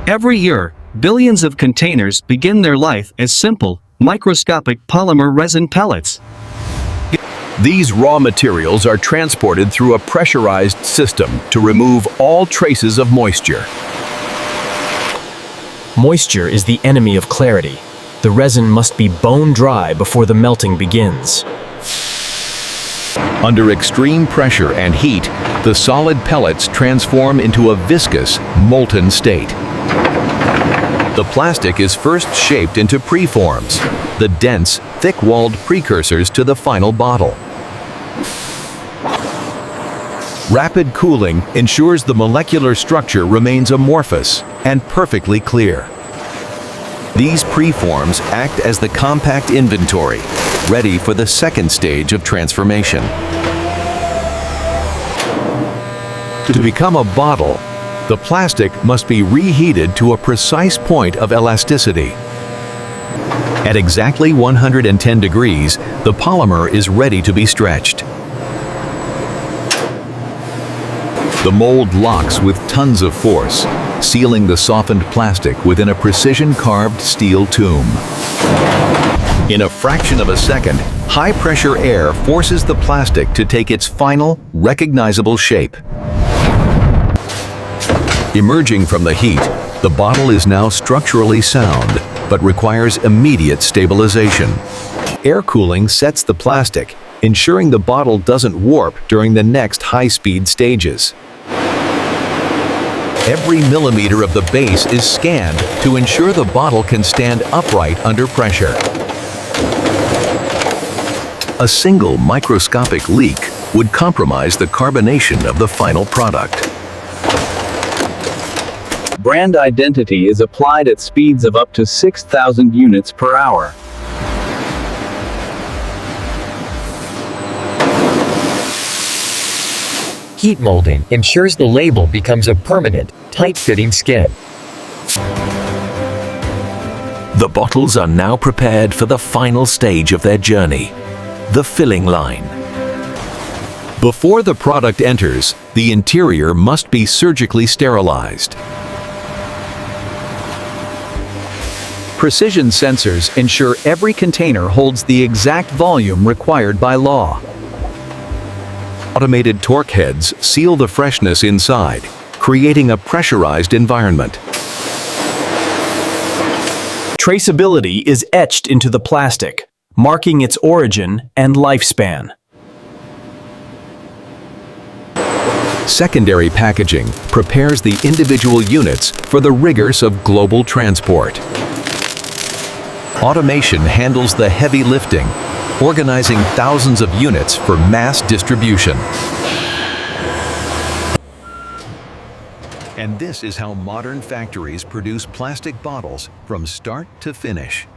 Every year, billions of containers begin their life as simple, microscopic polymer resin pellets. These raw materials are transported through a pressurized system to remove all traces of moisture. Moisture is the enemy of clarity. The resin must be bone dry before the melting begins. Under extreme pressure and heat, the solid pellets transform into a viscous, molten state. The plastic is first shaped into preforms, the dense, thick-walled precursors to the final bottle. Rapid cooling ensures the molecular structure remains amorphous and perfectly clear. These preforms act as the compact inventory, ready for the second stage of transformation. To become a bottle, the plastic must be reheated to a precise point of elasticity. At exactly 110 degrees, the polymer is ready to be stretched. The mold locks with tons of force, sealing the softened plastic within a precision-carved steel tomb. In a fraction of a second, high-pressure air forces the plastic to take its final, recognizable shape. Emerging from the heat, the bottle is now structurally sound, but requires immediate stabilization. Air cooling sets the plastic, ensuring the bottle doesn't warp during the next high-speed stages. Every millimeter of the base is scanned to ensure the bottle can stand upright under pressure. A single microscopic leak would compromise the carbonation of the final product. Brand identity is applied at speeds of up to 6,000 units per hour. Heat molding ensures the label becomes a permanent, tight-fitting skin. The bottles are now prepared for the final stage of their journey, the filling line. Before the product enters, the interior must be surgically sterilized. Precision sensors ensure every container holds the exact volume required by law. Automated torque heads seal the freshness inside, creating a pressurized environment. Traceability is etched into the plastic, marking its origin and lifespan. Secondary packaging prepares the individual units for the rigors of global transport. Automation handles the heavy lifting, organizing thousands of units for mass distribution. And this is how modern factories produce plastic bottles from start to finish.